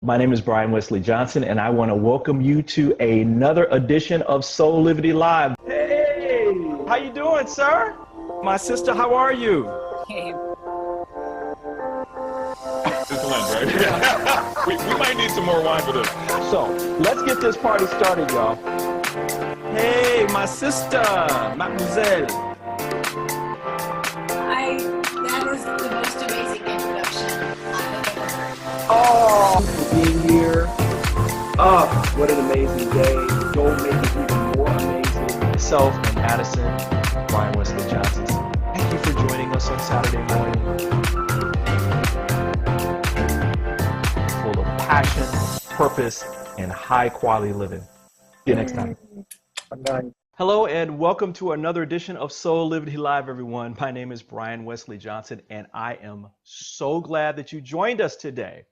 My name is Brian Westley Johnson, and I want to welcome you to another edition of Soulivity Live. Hey, how you doing, sir? My sister, how are you? Hey. This lens, right? we might need some more wine for this. So, let's get this party started, y'all. Hey, my sister, mademoiselle. That is the most amazing introduction I've ever heard. Oh, being here. Oh, what an amazing day. Go make it even more amazing. Myself and Madison, Brian Westley Johnson. Thank you for joining us on Saturday morning. Full of passion, purpose, and high quality living. See you next time. I'm done. Hello and welcome to another edition of Soulivity Live, everyone. My name is Brian Westley Johnson, and I am so glad that you joined us today.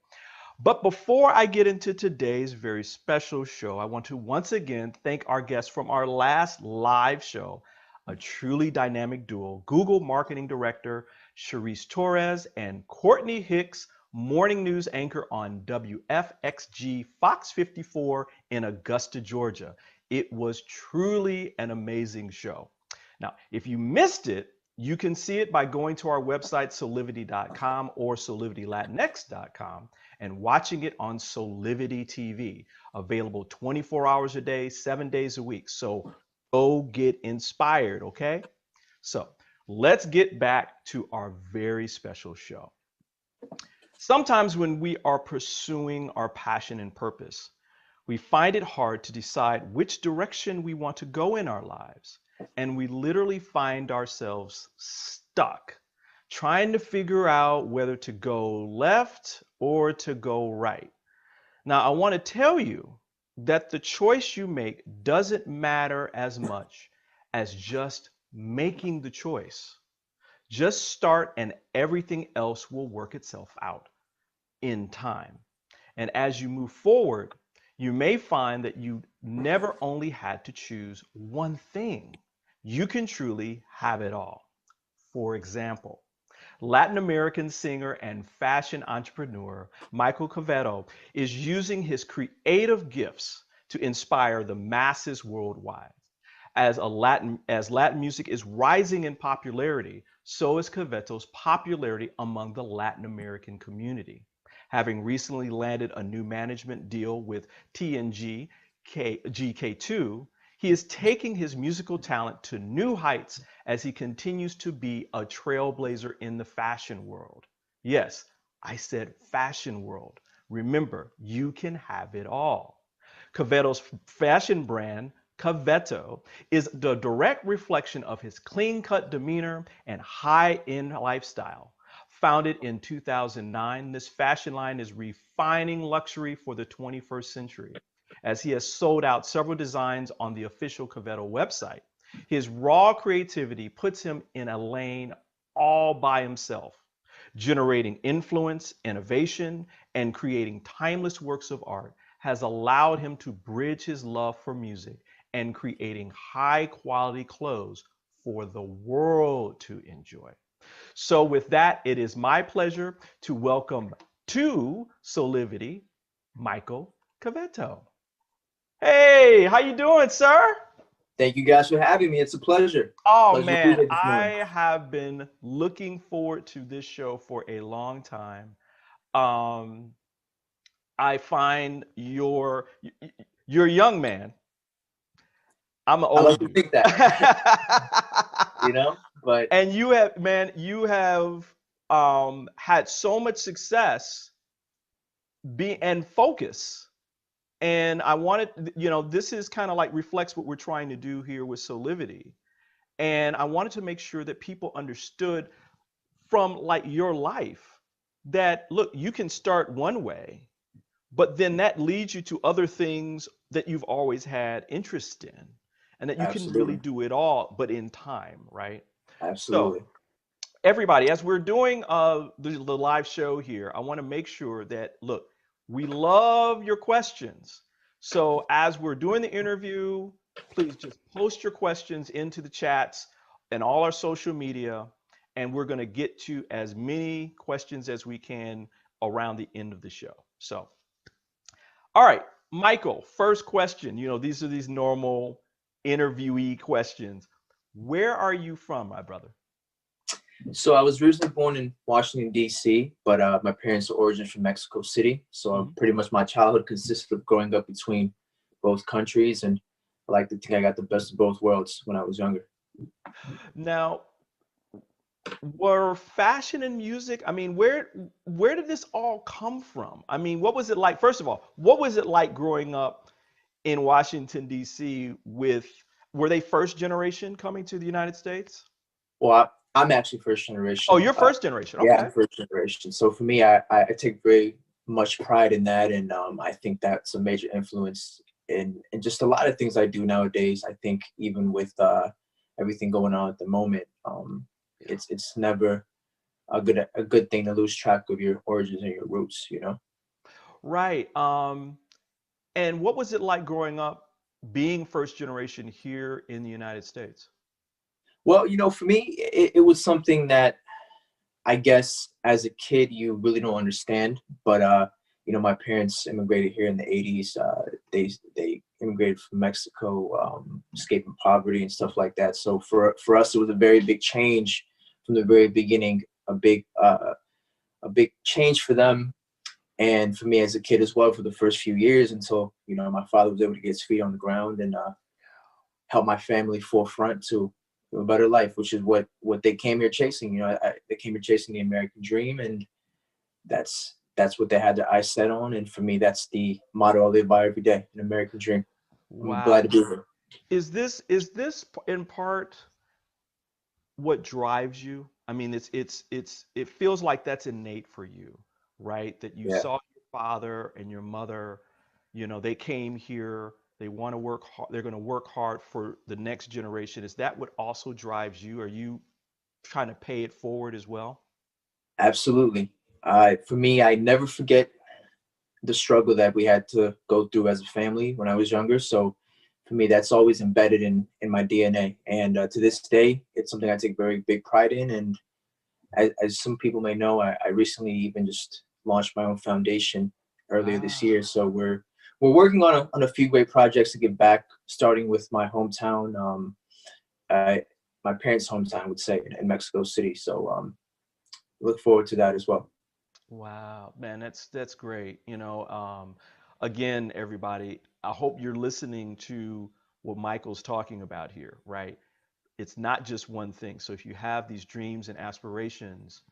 But before I get into today's very special show, I want to once again thank our guests from our last live show, a truly dynamic duo, Google Marketing Director Sharice Torres and Courtney Hicks, morning news anchor on WFXG Fox 54 in Augusta, Georgia. It was truly an amazing show. Now, if you missed it, you can see it by going to our website, soulivity.com or soulivity.latinx.com, and watching it on Soulivity TV, available 24 hours a day, 7 days a week. So go get inspired, okay? So let's get back to our very special show. Sometimes when we are pursuing our passion and purpose, we find it hard to decide which direction we want to go in our lives. And we literally find ourselves stuck, trying to figure out whether to go left or to go right. Now, I want to tell you that the choice you make doesn't matter as much as just making the choice. Just start and everything else will work itself out in time. And as you move forward, you may find that you never only had to choose one thing. You can truly have it all. For example, Latin American singer and fashion entrepreneur Michael Coveto is using his creative gifts to inspire the masses worldwide. As Latin music is rising in popularity, so is Coveto's popularity among the Latin American community. Having recently landed a new management deal with TNG GK2, he is taking his musical talent to new heights as he continues to be a trailblazer in the fashion world. Yes, I said fashion world. Remember, you can have it all. Coveto's fashion brand, Coveto, is the direct reflection of his clean-cut demeanor and high-end lifestyle. Founded in 2009, this fashion line is refining luxury for the 21st century. As he has sold out several designs on the official Coveto website, his raw creativity puts him in a lane all by himself, generating influence, innovation, and creating timeless works of art has allowed him to bridge his love for music and creating high quality clothes for the world to enjoy. So with that, it is my pleasure to welcome to Soulivity, Michael Coveto. Hey, how you doing, sir? Thank you guys for having me. It's a pleasure. Oh Pleasure to be man, here this I morning. have been looking forward to this show for a long time. I find you're a young man. I'm an I old like to dude. think that, but And you have, man, you have had so much success and focus. And I wanted, this is kind of like reflects what we're trying to do here with Soulivity. And I wanted to make sure that people understood from like your life that, look, you can start one way, but then that leads you to other things that you've always had interest in, and that you can really absolutely, do it all, but in time, right? So absolutely. everybody, as we're doing the live show here, I want to make sure that, look, we love your questions. So as we're doing the interview, please just post your questions into the chats and all our social media, and we're going to get to as many questions as we can around the end of the show. So All right, Michael, first question. These are these normal interviewee questions. Where are you from, my brother? So I was originally born in Washington, D.C., but my parents are originally from Mexico City. So Mhm. pretty much my childhood consisted of growing up between both countries. And I like to think I got the best of both worlds when I was younger. Now, were fashion and music, I mean, where did this all come from? I mean, what was it like? First of all, what was it like growing up in Washington, D.C. were they first generation coming to the United States? Well, I'm actually first Oh, generation. you're first generation. Yeah, Okay. I'm first generation. So for me, I take very much pride in that. And I think that's a major influence in just a lot of things I do nowadays. I think even with everything going on at the moment, Yeah. it's never a good thing to lose track of your origins and your roots, you know? Right. And what was it like growing up being first generation here in the United States? Well, for me, it was something that I guess as a kid you really don't understand. But my parents immigrated here in the 80s. They immigrated from Mexico, escaping poverty and stuff like that. So for us, it was a very big change from the very beginning. A big change for them, and for me as a kid as well, for the first few years until my father was able to get his feet on the ground and help my family forefront to a better life, which is what they came here chasing. They came here chasing the American dream, and that's what they had their eyes set on. And for me, that's the motto I live by every day: an American dream. I'm Wow. glad to be here. Is this in part what drives you? I mean, it feels like that's innate for you, right? That you Yeah, saw your father and your mother, they came here, they want to work hard, they're going to work hard for the next generation. Is that what also drives you? Are you trying to pay it forward as well? absolutely. For me, I never forget the struggle that we had to go through as a family when I was younger. So for me, that's always embedded in my DNA. And to this day, it's something I take very big pride in. And as some people may know, I recently even just launched my own foundation earlier this Ah, year. So we're working on a few great projects to give back, starting with my hometown, I, my parents' hometown, I would say, in Mexico City. So look forward to that as well. wow, man, that's great. Again, everybody, I hope you're listening to what Michael's talking about here, right? It's not just one thing. So if you have these dreams and aspirations,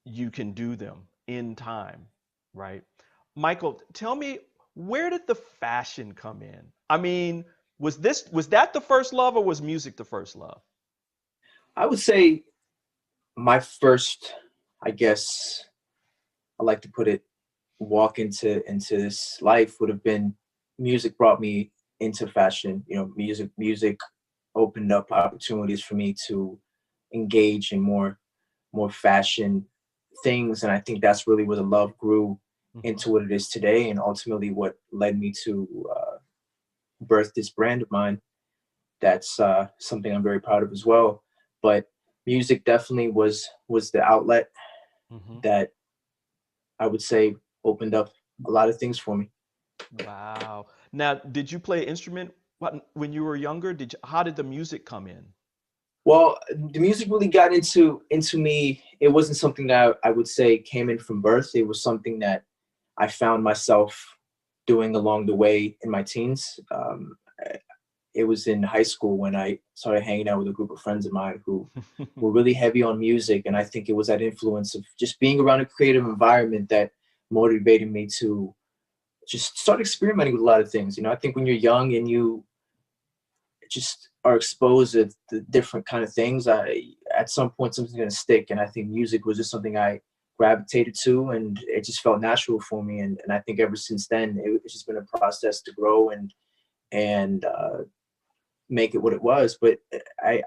you can do them in time, right? Michael, tell me, where did the fashion come in? I mean, was that the first love or was music the first love? I would say my first, I guess I like to put it, walk into this life would have been music brought me into fashion. Music opened up opportunities for me to engage in more fashion things, and I think that's really where the love grew Hmm. into what it is today, and ultimately what led me to birth this brand of mine. That's something I'm very proud of as well. But music definitely was the outlet Hmm. that I would say opened up a lot of things for me. Wow. Now, did you play an instrument when you were younger? How did the music come in? Well, the music really got into me. It wasn't something that I would say came in from birth. It was something that I found myself doing along the way in my teens. It was in high school when I started hanging out with a group of friends of mine who were really heavy on music, and I think it was that influence of just being around a creative environment that motivated me to just start experimenting with a lot of things. I think when you're young and you just are exposed to the different kind of things, at some point something's gonna stick. And I think music was just something I gravitated to, and it just felt natural for me. And I think ever since then, it's just been a process to grow and make it what it was. But I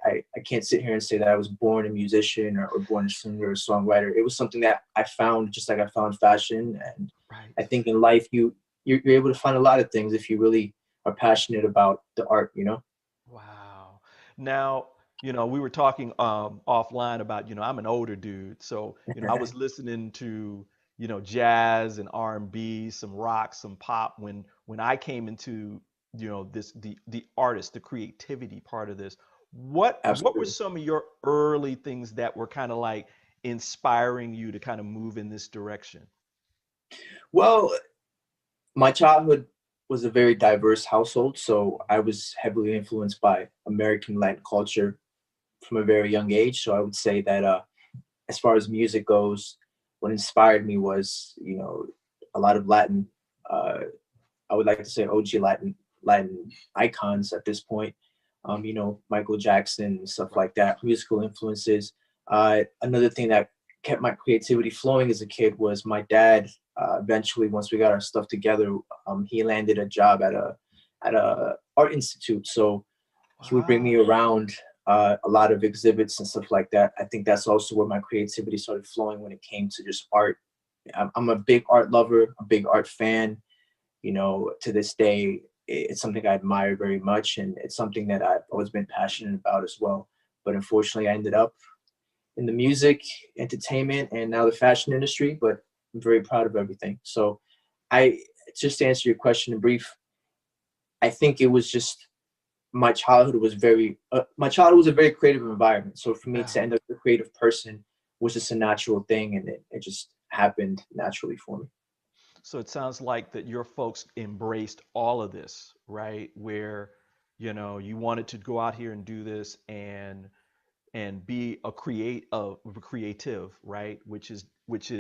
can't sit here and say that I was born a musician or born a singer or songwriter. It was something that I found, just like I found fashion. And I Right. think in life you're able to find a lot of things if you really are passionate about the art. Wow. Now, we were talking offline about, I'm an older dude. So, I was listening to, jazz and R&B, some rock, some pop. When I came into, this the artist, the creativity part of this, what were Absolutely. some of your early things that were kind of like inspiring you to kind of move in this direction? Well, my childhood was a very diverse household, so I was heavily influenced by American Latin culture from a very young age. So I would say that as far as music goes, what inspired me was, a lot of Latin. Uh, I would like to say OG Latin icons at this point. Michael Jackson, stuff Right. like that, musical influences. Another thing that kept my creativity flowing as a kid was my dad. Eventually, once we got our stuff together, he landed a job at a art institute. So he would bring me Wow. around a lot of exhibits and stuff like that. I think that's also where my creativity started flowing when it came to just art. I'm a big art lover, a big art fan. To this day, it's something I admire very much, and it's something that I've always been passionate about as well. But unfortunately, I ended up in the music, entertainment, and now the fashion industry. But I'm very proud of everything. So, I just to answer your question in brief, I think it was just my childhood was a very creative environment. So for me Yeah. to end up a creative person was just a natural thing, and it just happened naturally for me. So it sounds like that your folks embraced all of this, right? Where, you wanted to go out here and do this and be a creative, right? Which is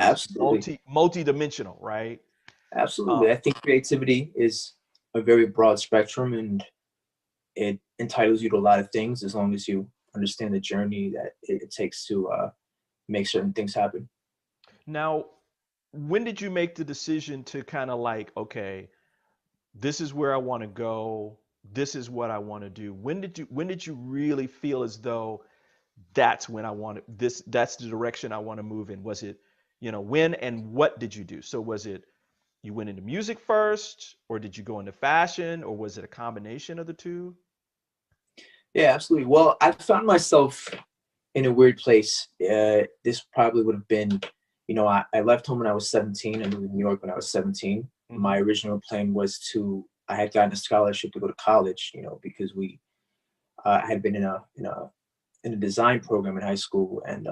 Absolutely. multi-dimensional, right? Absolutely. Um, I think creativity is a very broad spectrum, and it entitles you to a lot of things as long as you understand the journey that it takes to make certain things happen. Now, when did you make the decision to kind of like, okay, this is where I want to go, this is what I want to do? When did you really feel as though that's when I want this, that's the direction I want to move in? Was it, when and what did you do? So was it you went into music first, or did you go into fashion, or was it a combination of the two? Yeah, absolutely. Well, I found myself in a weird place. This probably would have been, I left home when I was 17. I moved to New York when I was 17. Hmm. My original plan was I had gotten a scholarship to go to college, because I had been in a design program in high school, and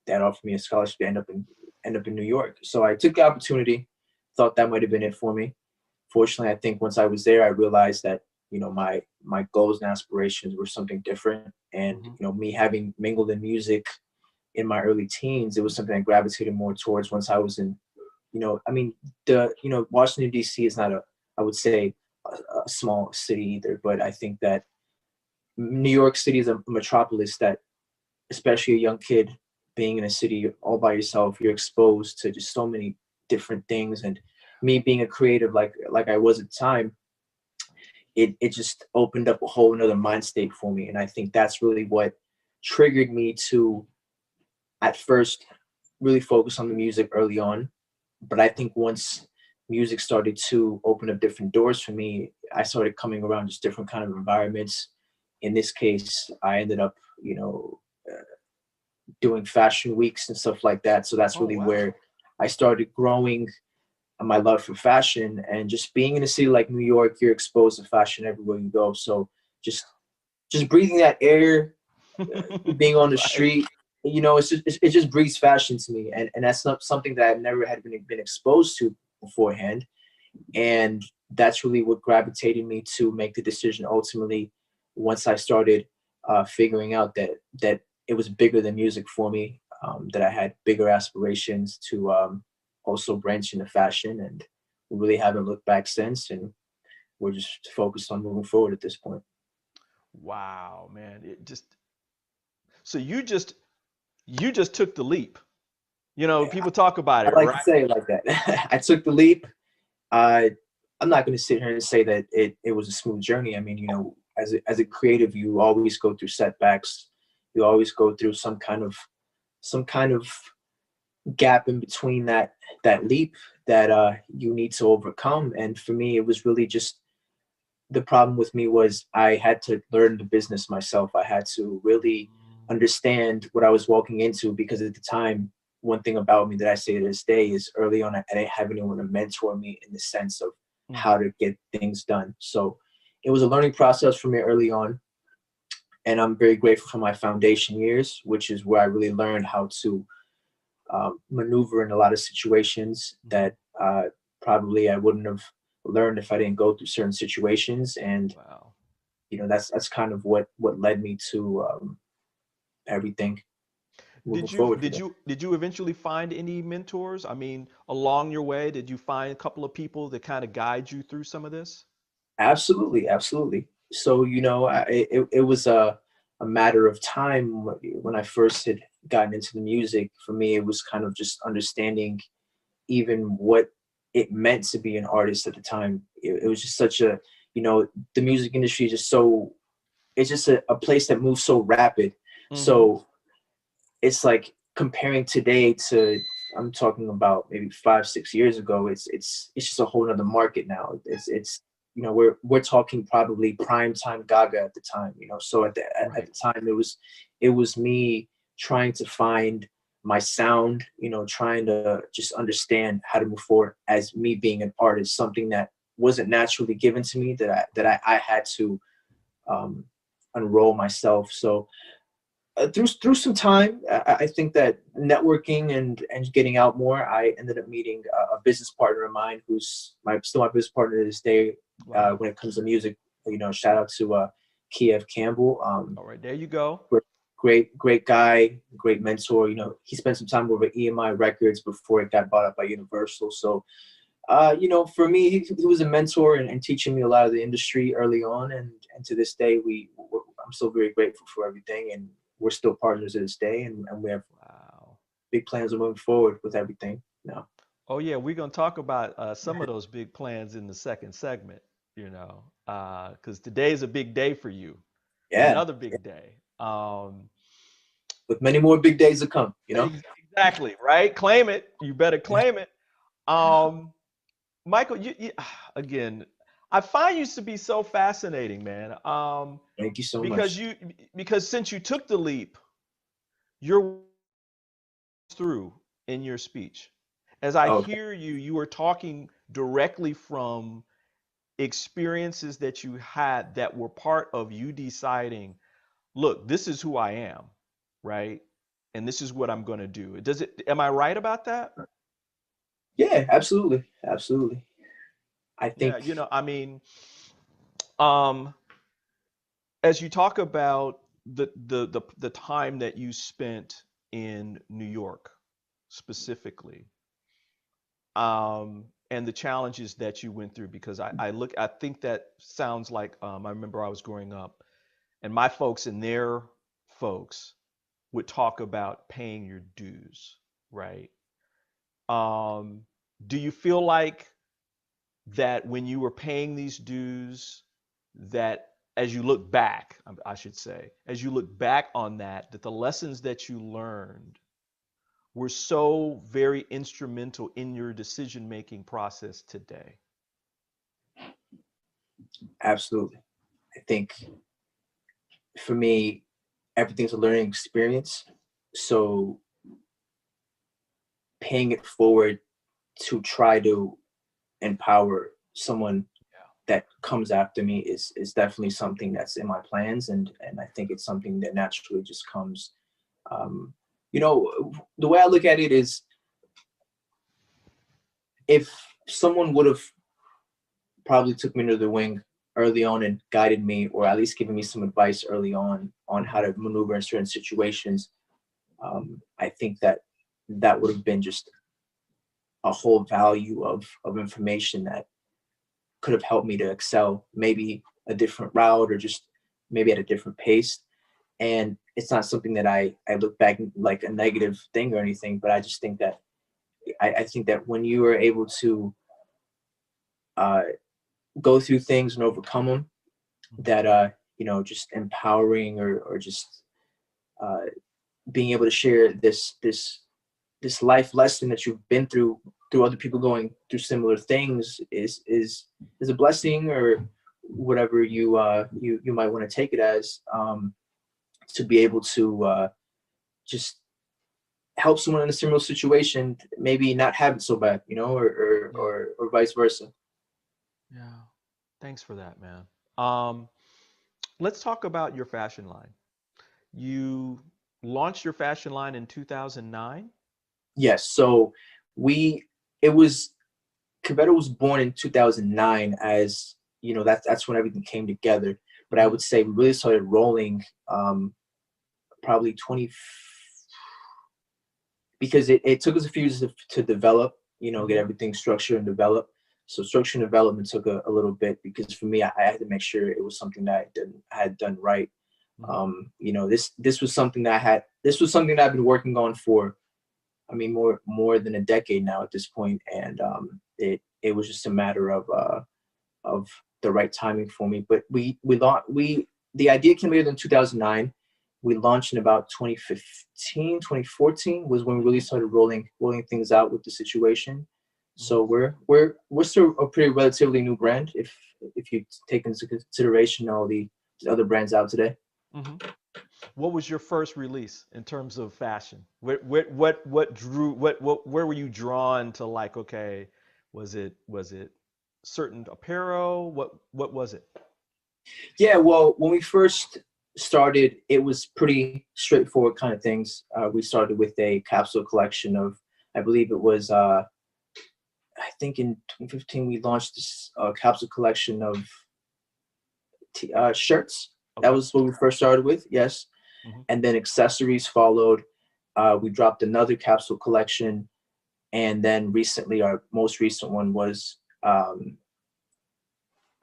that offered me a scholarship to end up in New York. So I took the opportunity, thought that might have been it for me. Fortunately, I think once I was there, I realized that my goals and aspirations were something different, and Hmm. me having mingled in music in my early teens, it was something I gravitated more towards once I was in. I mean, Washington D.C. is not I would say, a small city either, but I think that New York City is a metropolis that, especially a young kid being in a city all by yourself, you're exposed to just so many different things. And me being a creative like I was at the time, it just opened up a whole another mind state for me. And I think that's really what triggered me to at first really focus on the music early on. But I think once music started to open up different doors for me, I started coming around just different kind of environments. In this case, I ended up, doing fashion weeks and stuff like that. So that's Oh, really wow. where I started growing my love for fashion. And just being in a city like New York, you're exposed to fashion everywhere you go. So just just breathing that air, being on the Right. street, it just breathes fashion to me. And that's not something that I've never had been exposed to beforehand. And that's really what gravitated me to make the decision ultimately, once I started figuring out that it was bigger than music for me, that I had bigger aspirations to also branch into fashion. And we really haven't looked back since, and we're just focused on moving forward at this point. Wow, man. So you just took the leap. People talk about I it, like to right? say it like that. I took the leap. uh, I'm not going to sit here and say that it was a smooth journey. I mean, as a creative, you always go through setbacks. You always go through some kind of gap in between that leap that you need to overcome. And for me, it was really just, the problem with me was I had to learn the business myself. I had to really understand what I was walking into, because at the time, one thing about me that I say to this day is early on, I didn't have anyone to mentor me in the sense of how to get things done. So it was a learning process for me early on. And I'm very grateful for my foundation years, which is where I really learned how to maneuver in a lot of situations that probably I wouldn't have learned if I didn't go through certain situations. And Wow. you know, that's kind of what led me to everything moving forward. Did you eventually find any mentors? I mean, along your way, did you find a couple of people that kind of guide you through some of this? Absolutely, absolutely. So, you know, it was a matter of time when I first had gotten into the music. For me, it was kind of just understanding even what it meant to be an artist at the time. It was just such a, you know, the music industry is just so, it's just a place that moves so rapid. So it's like comparing today to, I'm talking about maybe 5-6 years ago, it's just a whole nother market now. It's you know, we're talking probably prime time Gaga at the time, you know. So at the time it was me trying to find my sound, you know, trying to just understand how to move forward as me being an artist, something that wasn't naturally given to me, that I had to unroll myself. So through some time, I think that networking and getting out more, I ended up meeting a business partner of mine who's still my business partner to this day. Wow. When it comes to music, you know, shout out to Kiev Campbell. All right, there you go. Great guy, great mentor. You know, he spent some time over at EMI Records before it got bought up by Universal. So, you know, for me, he was a mentor and teaching me a lot of the industry early on, and to this day, I'm still very grateful for everything, and we're still partners to this day, and we have big plans of moving forward with everything now. Oh yeah, we're gonna talk about some of those big plans in the second segment. You know, because today's a big day for you. Yeah, Another big day. with many more big days to come. You know. Exactly, right? Claim it. You better claim it. Michael, again, I find you to be so fascinating, man. Thank you so Because much. because since you took the leap, you're through in your speech. As I Okay. hear you, you are talking directly from experiences that you had that were part of you deciding, look, this is who I am, right? And this is what I'm going to do. Am I right about that? Yeah, absolutely, absolutely. I Yeah, think. you know, I mean, um, as you talk about the time that you spent in New York specifically, and the challenges that you went through, because I think that sounds like, I remember I was growing up and my folks and their folks would talk about paying your dues, right? Um, do you feel like that when you were paying these dues, that as you look back, I should say, as you look back on that, that the lessons that you learned were so very instrumental in your decision-making process today? Absolutely. I think for me, everything's a learning experience. So paying it forward to try to empower someone that comes after me is definitely something that's in my plans, and I think it's something that naturally just comes. Um, you know, the way I look at it is, if someone would have probably took me under the wing early on and guided me, or at least given me some advice early on how to maneuver in certain situations, I think that would have been just a whole value of information that could have helped me to excel, maybe a different route or just maybe at a different pace. And it's not something that I look back like a negative thing or anything, but I just think that I think that when you are able to uh, go through things and overcome them, that you know, just empowering or just uh, being able to share this life lesson that you've been through other people going through similar things is a blessing, or whatever you might want to take it as, to be able to just help someone in a similar situation maybe not have it so bad, you know, Yeah. or vice versa. Yeah. Thanks for that, man. Let's talk about your fashion line. You launched your fashion line in 2009. Yes. So we it was Coveto was born in 2009, as you know, that's when everything came together. But I Mm-hmm. would say we really started rolling probably 20, because it took us a few years to develop, you know, get Mm-hmm. everything structured and develop. So structure and development took a little bit, because for me, I had to make sure it was something that I had done right. Mm-hmm. You know, this was something that this was something that I've been working on for, I mean, more than a decade now at this point, and it was just a matter of the right timing for me. But we the idea came together in 2009. We launched in about 2015, 2014 was when we really started rolling things out with the situation. Mm-hmm. So we're still a pretty relatively new brand, if you take into consideration all the other brands out today. Mm-hmm. What was your first release in terms of fashion? What drew where were you drawn to, like, okay, was it certain apparel? What was it? Yeah, well, when we first started, it was pretty straightforward kind of things. We started with a capsule collection of, I believe it was, I think in 2015 we launched this capsule collection of shirts. That Okay. was what we first started with, yes. Mm-hmm. And then accessories followed. We dropped another capsule collection, and then recently, our most recent one was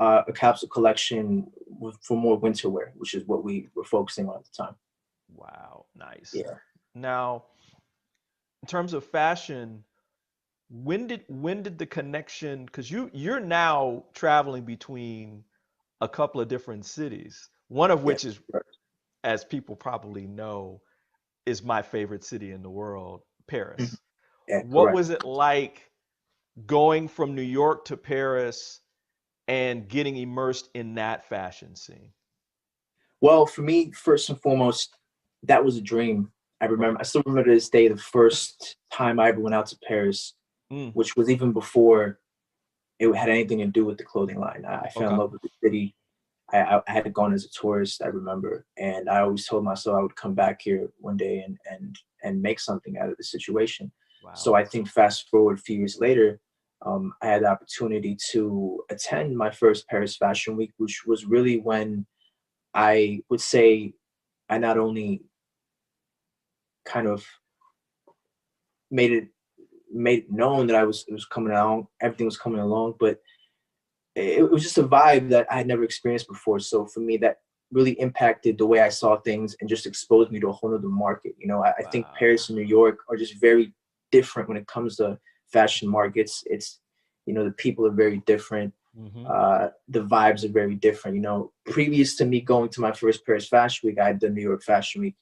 a capsule collection for more winter wear, which is what we were focusing on at the time. Wow, nice. Yeah. Now, in terms of fashion, when did the connection, because you're now traveling between a couple of different cities, one of Yes. which is, as people probably know, is my favorite city in the world, Mhm. Paris. Yeah, What correct. was it like going from New York to Paris and getting immersed in that fashion scene? Well, for me, first and foremost, that was a dream. Okay. I still remember to this day the first time I ever went out to Paris, Mm, which was even before it had anything to do with the clothing line. I fell in okay. love with the city. I had gone as a tourist, I remember, and I always told myself I would come back here one day and make something out of the situation. Wow. So I think fast forward a few years later, I had the opportunity to attend my first Paris Fashion Week, which was really when I would say I not only kind of made it made it known that it was coming along, everything was coming along, but it was just a vibe that I had never experienced before. So for me, that really impacted the way I saw things and just exposed me to a whole other market. You know, I think Wow. Paris and New York are just very different when it comes to fashion markets. It's, you know, the people are very different. Mm-hmm. The vibes are very different. You know, previous to me going to my first Paris Fashion Week, I had done New York Fashion Week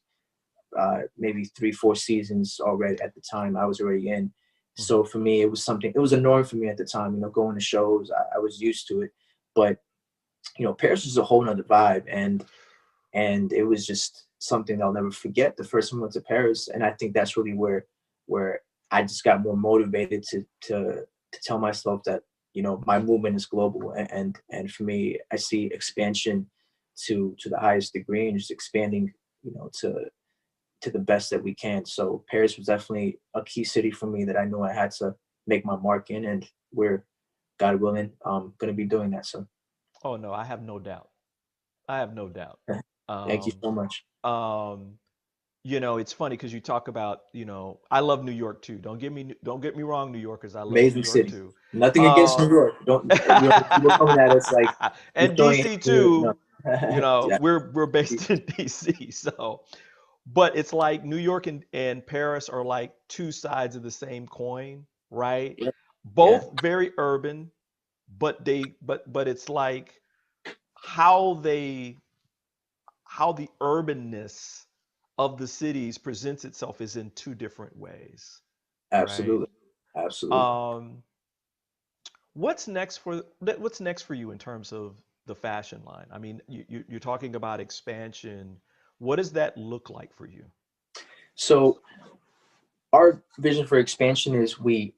maybe 3, 4 seasons already at the time I was already in. Mm-hmm. So for me, it was a norm for me at the time, you know, going to shows, I was used to it. But, you know, Paris was a whole nother vibe. And it was just something I'll never forget the first time I went to Paris. And I think that's really where I just got more motivated to tell myself that, you know, my movement is global. And for me, I see expansion to the highest degree, and just expanding, you know, to the best that we can. So Paris was definitely a key city for me that I knew I had to make my mark in, and we're, God willing, going to be doing that. So Oh no, I have no doubt. I have no doubt. thank you Um, so much. um, it's funny because you talk about, I love New York too. Don't get me wrong, New Yorkers. I love New Amazing York city. too. Nothing against New Um, York. Don't, you know, people coming at us like we're and throwing DC here. No. too. Yeah. We're based in DC, so but it's like New York and Paris are like two sides of the same coin, right? Yeah. Yeah. Both very urban, but it's like how they how the urbanness of the cities presents itself is in two different ways, right? Absolutely. Absolutely. Um, what's next for you in terms of the fashion line? I mean, you're talking about expansion. What does that look like for you? So our vision for expansion is we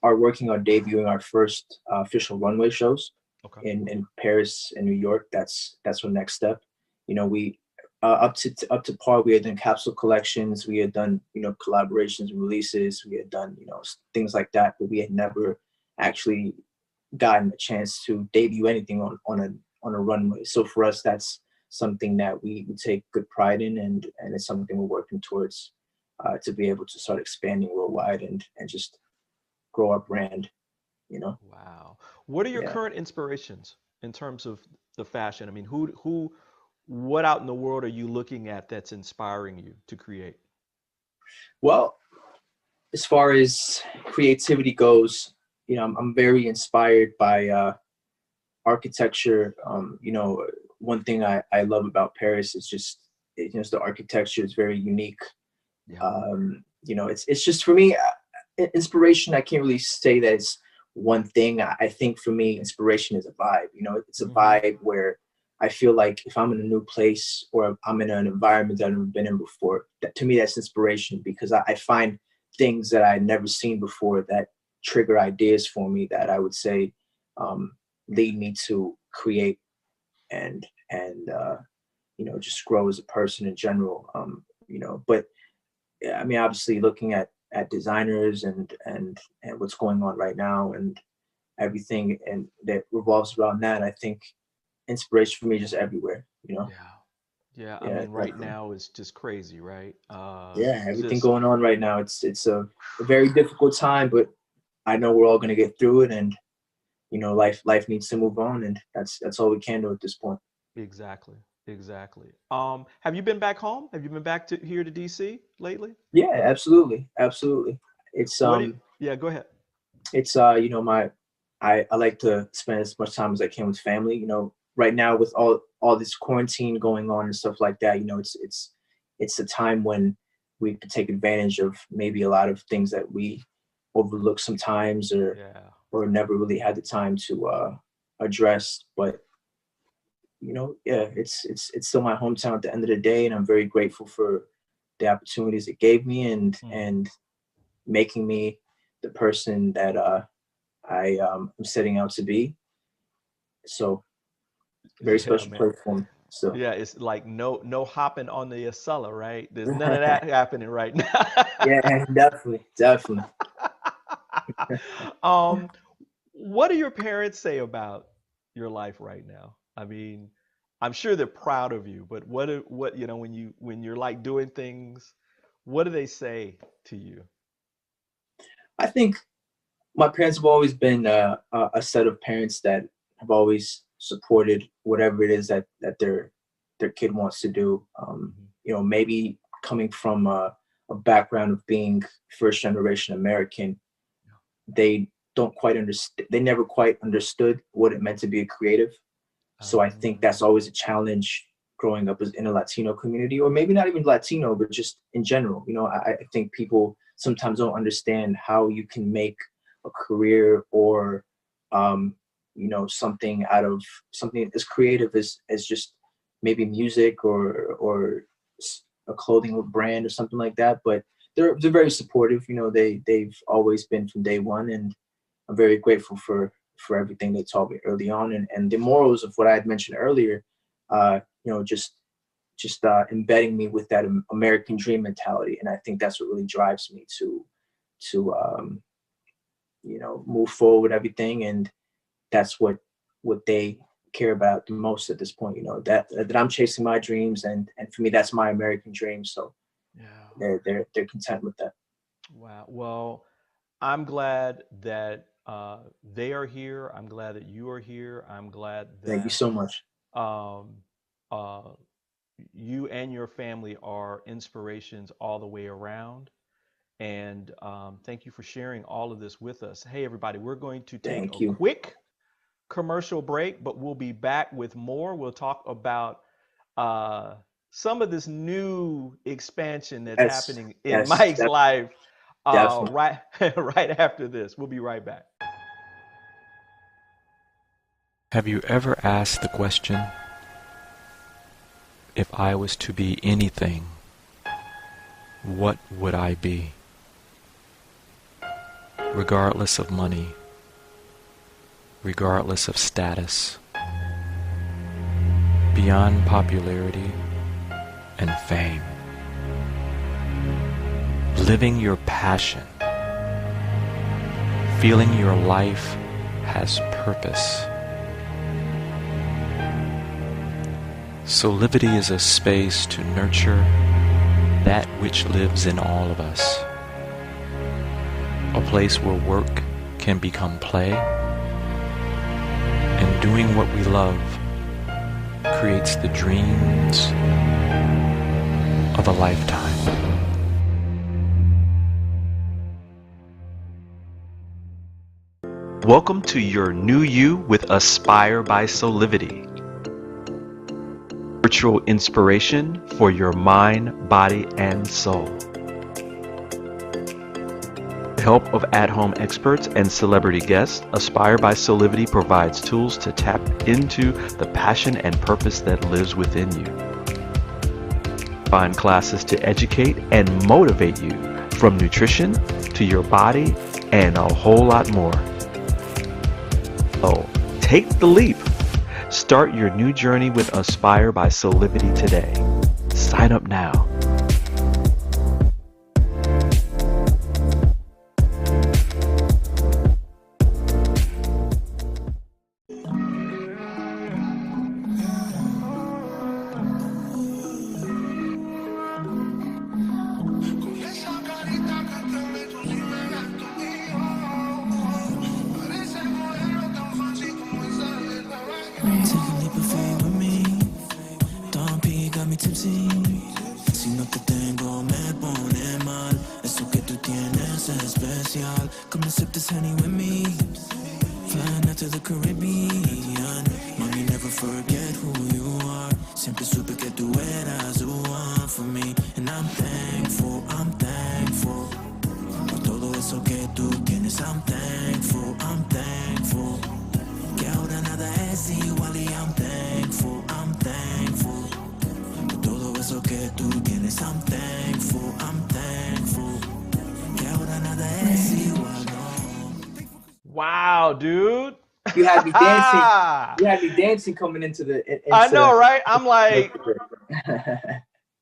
are working on debuting our first official runway shows Okay. in Paris and New York. That's our next step. You know, we up to par. We had done capsule collections. We had done collaborations and releases. We had done things like that, but we had never actually gotten a chance to debut anything on a runway. So for us, that's something that we take good pride in, and it's something we're working towards to be able to start expanding worldwide and just grow our brand. Wow. What are your Yeah. current inspirations in terms of the fashion? I mean, what out in the world are you looking at that's inspiring you to create? Well, as far as creativity goes, I'm very inspired by architecture. One thing I love about Paris is just the architecture is very unique. Yeah. It's just for me, inspiration. I can't really say that it's one thing. I think for me, inspiration is a vibe. It's a vibe where I feel like if I'm in a new place or I'm in an environment that I've never been in before, that to me that's inspiration, because I find things that I'd never seen before that trigger ideas for me that I would say lead me to create and just grow as a person in general. But I mean, obviously looking at designers and what's going on right now and everything and that revolves around that, I think inspiration for me is just everywhere. Yeah. Yeah. I Yeah, mean, right definitely. now is just crazy, right? Yeah, everything Just going on right now. It's a very difficult time, but I know we're all gonna get through it, and life needs to move on, and that's all we can do at this point. exactly. Exactly. Have you been back home? Have you been back to here to DC lately? Yeah, absolutely, absolutely. It's What do you, yeah, go ahead. it's my I like to spend as much time as I can with family. Right now with all this quarantine going on and stuff like that, it's a time when we could take advantage of maybe a lot of things that we overlook sometimes Yeah. or never really had the time to address. But yeah, it's still my hometown at the end of the day, and I'm very grateful for the opportunities it gave me Mhm. and making me the person that I am setting out to be. So very Yeah, special man. place for me. So Yeah, it's like no hopping on the Acela, right? There's none of that happening right now. yeah, definitely, definitely. Um, what do your parents say about your life right now? I mean, I'm sure they're proud of you, but what when you're like doing things, what do they say to you? I think my parents have always been a set of parents that have always supported whatever it is that their kid wants to do. Mhm. Maybe coming from a background of being first generation American, they don't quite understand. They never quite understood what it meant to be a creative. So I think Um, that's always a challenge growing up as in a Latino community, or maybe not even Latino, but just in general. I think people sometimes don't understand how you can make a career or something out of something as creative as just maybe music or a clothing brand or something like that. But they're very supportive. They've always been from day one, and I'm very grateful for everything they taught me early on, and the morals of what I had mentioned earlier. Just embedding me with that American dream mentality, and I think that's what really drives me to move forward with everything, and that's what they care about the most at this point. That I'm chasing my dreams, and for me, that's my American dream. So yeah. they're content with that. Wow. Well, I'm glad that they are here. I'm glad that you are here. I'm glad Thank you that so much. um, uh, you and your family are inspirations all the way around. And thank you for sharing all of this with us. Hey, everybody, we're going to take Thank a you. quick commercial break, but we'll be back with more. We'll talk about uh, some of this new expansion that's Yes, happening in yes, Mike's life definitely. right right after this. We'll be right back. Have you ever asked the question, if I was to be anything, what would I be? regardless of money, regardless of status, beyond popularity and fame. Living your passion, feeling your life has purpose. Soulivity is a space to nurture that which lives in all of us. A place where work can become play, and doing what we love creates the dreams of a lifetime. Welcome to your new you with Aspire by Soulivity. Virtual inspiration for your mind, body, and soul. With the help of at-home experts and celebrity guests, Aspire by Soulivity provides tools to tap into the passion and purpose that lives within you. Find classes to educate and motivate you, from nutrition to your body and a whole lot more. So, take the leap. Start your new journey with Aspire by Soulivity today. Sign up now. Take a leap of faith with me. Don't be got me tipsy. Si no te tengo me pone mal. Eso que tú tienes es especial. Come and sip this honey with me. Flying out to the Caribbean. Mommy, never forget who you are. Siempre supe que tú eras the one for me. And I'm thankful, I'm thankful. Por todo eso que tú tienes, I'm thankful, I'm thankful. Que ahora nada es igual y I'm thankful, I'm thankful. Por todo eso que tú tienes, I'm thankful, I'm thankful. Que ahora nada es igual, no. Wow, dude. You had me dancing. You had me dancing coming into the. I know, right? I'm like,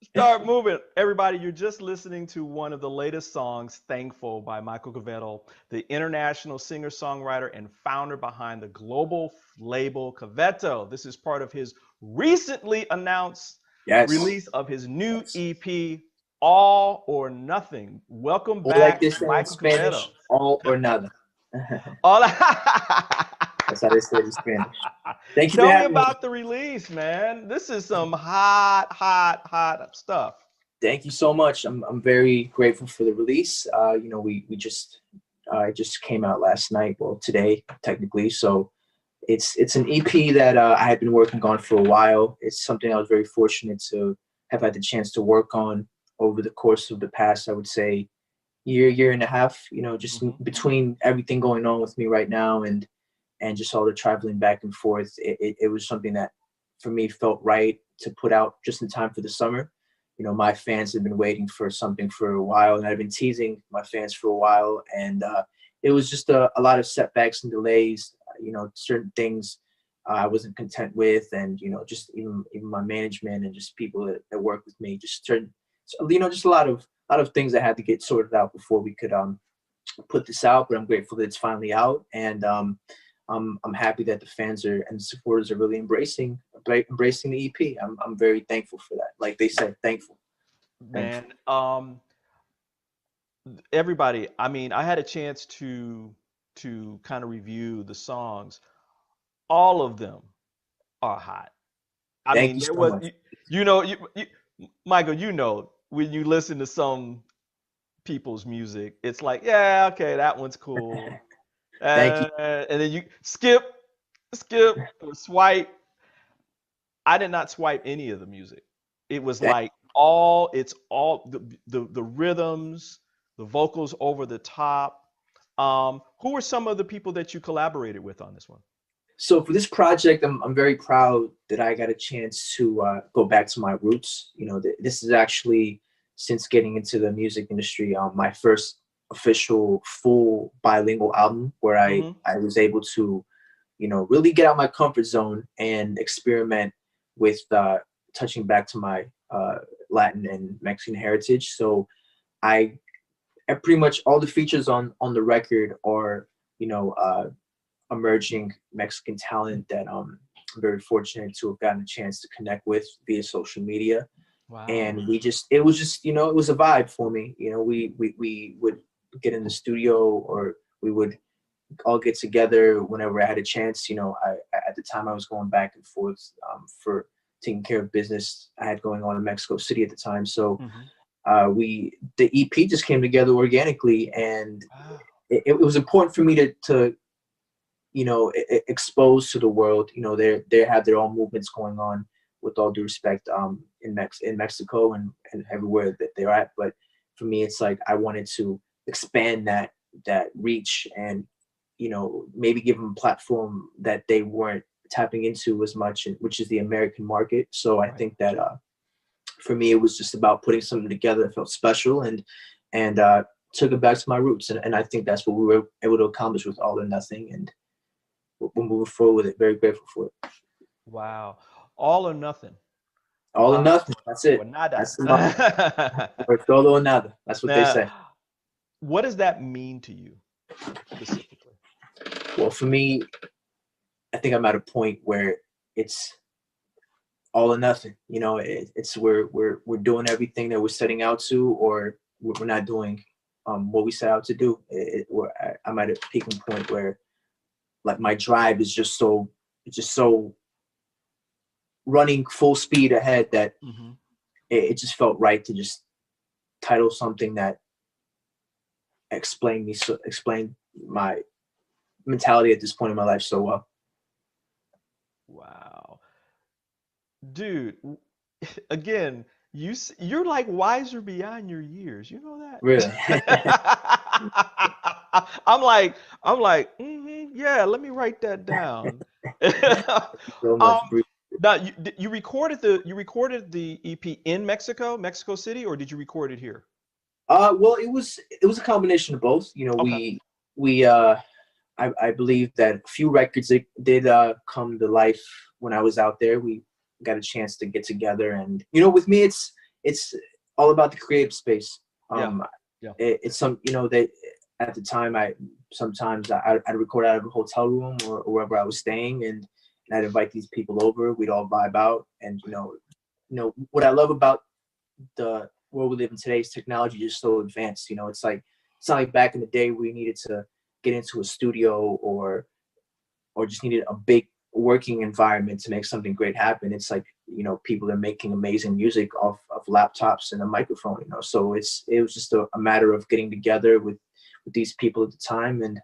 start moving. Everybody, you're just listening to one of the latest songs, Thankful, by Michael Coveto, the international singer-songwriter and founder behind the global label Coveto. This is part of his recently announced release of his new EP, All or Nothing. Welcome back, like this Michael in Spanish, Coveto. All or nada. All That's how they say it in Spanish. Thank you Tell for me having me. about the release, man. This is some hot stuff. Thank you so much. I'm very grateful for the release. You know, we just it just came out last night. Well, today technically. So it's an EP that I had been working on for a while. It's something I was very fortunate to have had the chance to work on over the course of the past, I would say, year and a half. You know, just between everything going on with me right now and just all the traveling back and forth, it was something that for me felt right to put out just in time for the summer. You know, my fans have been waiting for something for a while, and I've been teasing my fans for a while. And it was just a lot of setbacks and delays, you know, certain things I wasn't content with. And, you know, just even my management and just people that work with me, just certain, you know, just a lot of things that had to get sorted out before we could put this out. But I'm grateful that it's finally out. And I'm happy that the fans and the supporters are really embracing the EP. I'm very thankful for that. Like they said, thankful. Man, everybody, I mean, I had a chance to kind of review the songs. All of them are hot. I Thank mean, you there so was, much. you know, Michael, you know, when you listen to some people's music, it's like, yeah, okay, that one's cool. Thank you. And then you skip or swipe. I did not swipe any of the music. It was like it's all the rhythms, the vocals over the top. Who were some of the people that you collaborated with on this one? So for this project, I'm very proud that I got a chance to go back to my roots. You know, this is actually, since getting into the music industry, my first official full bilingual album where I was able to, really get out my comfort zone and experiment with touching back to my Latin and Mexican heritage. So I pretty much all the features on the record are, emerging Mexican talent that I'm very fortunate to have gotten a chance to connect with via social media. Wow. And it was just, it was a vibe for me. We would get in the studio, or we would all get together whenever I had a chance. At the time I was going back and forth for taking care of business I had going on in Mexico City at the time. So the EP just came together organically, and it was important for me to expose to the world. They have their own movements going on, with all due respect, in Mexico and everywhere that they're at. But for me, it's like I wanted to expand that reach, and maybe give them a platform that they weren't tapping into as much, which is the American market. So I think that for me, it was just about putting something together that felt special, and took it back to my roots. And I think that's what we were able to accomplish with All or Nothing, and we're moving forward with it. Very grateful for it. Wow. All or nothing. All or nothing. That's it. Or nada. That's the motto. Or todo or nada. That's what they say. What does that mean to you specifically? Well, for me, I think I'm at a point where it's all or nothing. It's we're doing everything that we're setting out to, or we're not doing what we set out to do. I'm at a peaking point where, like, my drive is just so running full speed ahead that it just felt right to just title something that explained my mentality at this point in my life so well. Wow. Dude, again, you're like wiser beyond your years. You know that? Really? I'm like, yeah, let me write that down. So much. Now, you recorded the EP in Mexico City, or did you record it here? Well, it was a combination of both. I believe that a few records did come to life when I was out there. We got a chance to get together, and with me, it's all about the creative space. It's that at the time I'd record out of a hotel room or wherever I was staying, and I'd invite these people over. We'd all vibe out, and what I love about the world we live in today is technology is so advanced. It's not like back in the day where you needed to get into a studio or just needed a big working environment to make something great happen. It's like, people are making amazing music off of laptops and a microphone, so it was just a matter of getting together with these people at the time, and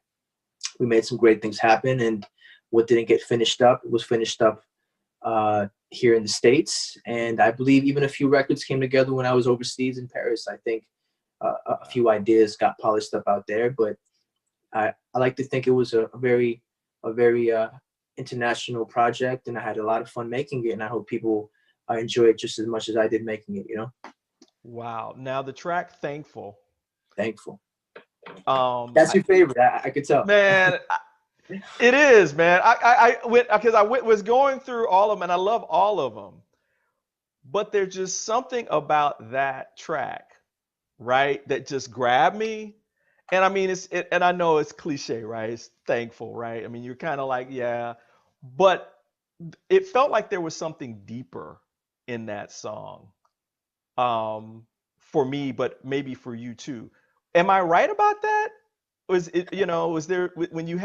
we made some great things happen. And what didn't get finished up was finished up here in the States. And I believe even a few records came together when I was overseas in Paris. I think a few ideas got polished up out there, but I like to think it was a very international project, and I had a lot of fun making it, and I hope people enjoy it just as much as I did making it. Wow. Now the track Thankful. That's your favorite. I could tell. Man, it is, man. I was going through all of them, and I love all of them, but there's just something about that track, right, that just grabbed me. And I mean, and I know it's cliche, right? It's thankful, right? I mean, you're kind of like, yeah, but it felt like there was something deeper in that song, for me, but maybe for you too. Am I right about that? Was it, was there, when you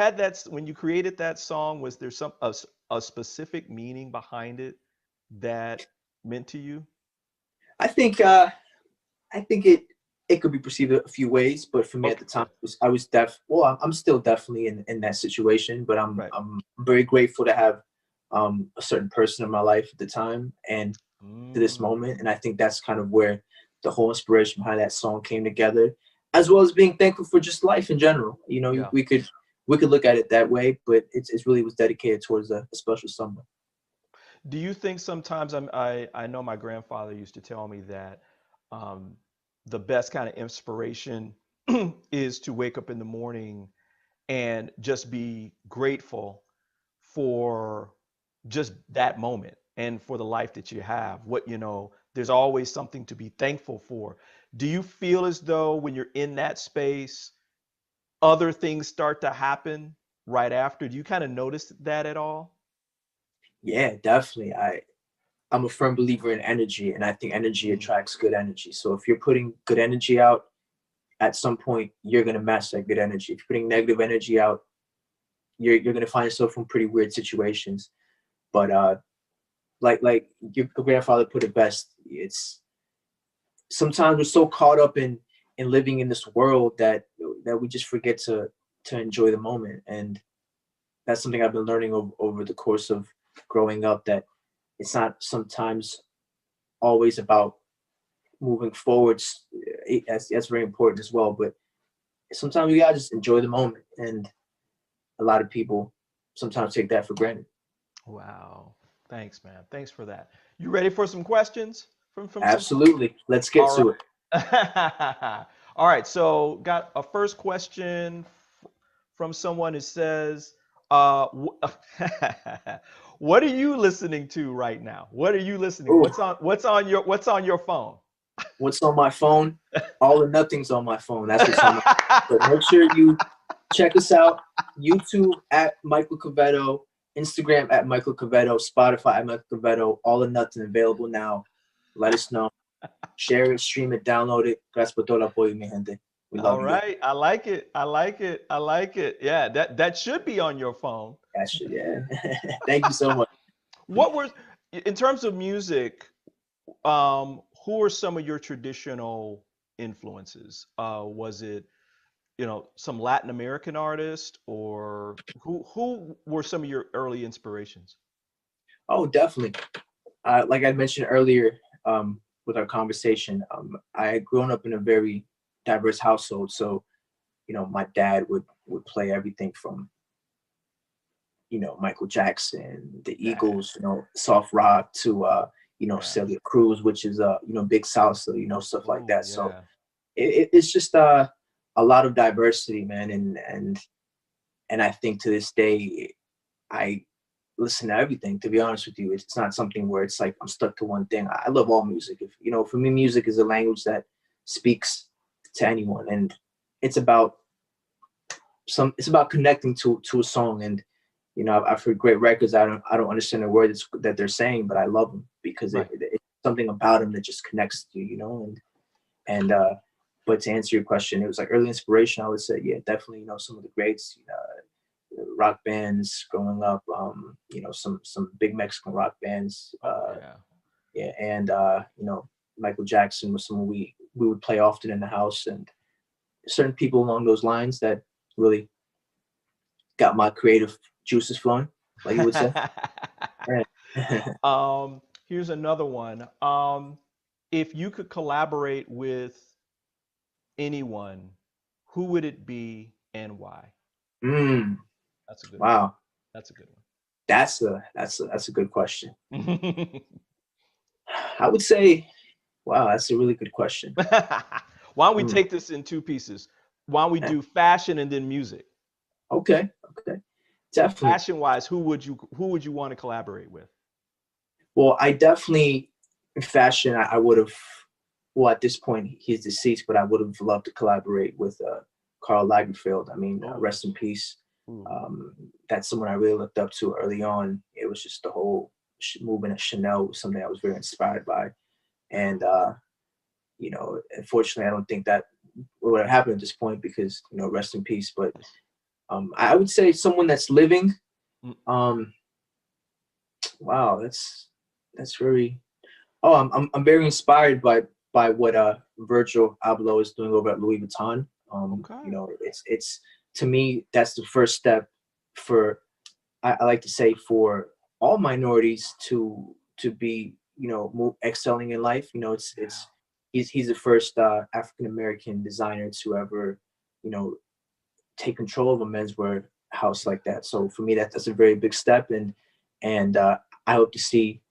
created that song, was there a specific meaning behind it that meant to you? I think it could be perceived a few ways, but for me at the time, I'm still definitely in that situation, but I'm very grateful to have a certain person in my life at the time and to this moment. And I think that's kind of where the whole inspiration behind that song came together, as well as being thankful for just life in general. We could look at it that way, but it's really was dedicated towards a special someone. Do you think sometimes I know my grandfather used to tell me that the best kind of inspiration is to wake up in the morning and just be grateful for just that moment and for the life that you have. There's always something to be thankful for. Do you feel as though when you're in that space, other things start to happen right after? Do you kind of notice that at all? Yeah, definitely. I'm a firm believer in energy, and I think energy Mm. attracts good energy. So if you're putting good energy out, at some point you're gonna match that good energy. If you're putting negative energy out, you're gonna find yourself in pretty weird situations. But like your grandfather put it best, it's sometimes we're so caught up in living in this world that we just forget to enjoy the moment. And that's something I've been learning over the course of growing up, that it's not sometimes always about moving forwards. That's very important as well, but sometimes we gotta just enjoy the moment, and a lot of people sometimes take that for granted. Wow. Thanks, man. Thanks for that. You ready for some questions from some folks? Absolutely, let's get All to it. right. All right. So got a first question from someone who says, what are you listening to right now? What are you listening? Ooh, What's on your phone? what's on my phone? All or nothing's on my phone. That's what's on my phone. So make sure you check us out. YouTube at Michael Coveto, Instagram at Michael Coveto, Spotify at Michael Coveto. All or nothing available now. Let us know. Share it, stream it, download it. Gracias por todo el apoyo, mi gente. We All love you guys. right. I like it. I like it. I like it. Yeah, that should be on your phone. Yeah. Thank you so much. What were, in terms of music, who are some of your traditional influences? Was it, some Latin American artist, or who were some of your early inspirations? Oh, definitely. Like I mentioned earlier, with our conversation, I had grown up in a very diverse household. So, my dad would play everything from, Michael Jackson, the Yeah, Eagles, soft rock to, yeah. Celia Cruz, which is, big salsa, stuff like Oh, that. So yeah. it's just a lot of diversity, man. And I think to this day, I listen to everything. To be honest with you, it's not something where it's like I'm stuck to one thing. I love all music. If for me, music is a language that speaks to anyone, and it's about it's about connecting to a song. And I've heard great records. I don't understand the words that they're saying, but I love them because Right. it's something about them that just connects to you. And but to answer your question, it was like early inspiration. I would say, yeah, definitely. Some of the greats. Rock bands growing up. Some big Mexican rock bands. Oh, yeah. Yeah, and Michael Jackson was someone we would play often in the house, and certain people along those lines that really got my creative juices flowing, like you would say. Right. Here's another one. If you could collaborate with anyone, who would it be and why? mm, That's a good one. wow, That's a good that's a good question. one. I would say, wow, that's a really good question. Why don't we Mm, take this in two pieces? Why don't we do fashion and then music? okay, definitely. Fashion wise, who would you want to collaborate with? Well, I definitely, in fashion, I would have, well, at this point, he's deceased, but I would have loved to collaborate with Karl Lagerfeld. I mean, Oh, rest in peace. ooh, That's someone I really looked up to early on. It was just the whole movement of Chanel was something I was very inspired by. And, unfortunately, I don't think that would have happened at this point because, rest in peace. But I would say someone that's living. mm, Um, wow, that's very. Oh, I'm very inspired by what Virgil Abloh is doing over at Louis Vuitton. okay. It's to me that's the first step for I like to say for all minorities to be excelling in life. It's he's the first African American designer to ever you know take control of a menswear house like that. So for me that's a very big step, and I hope to see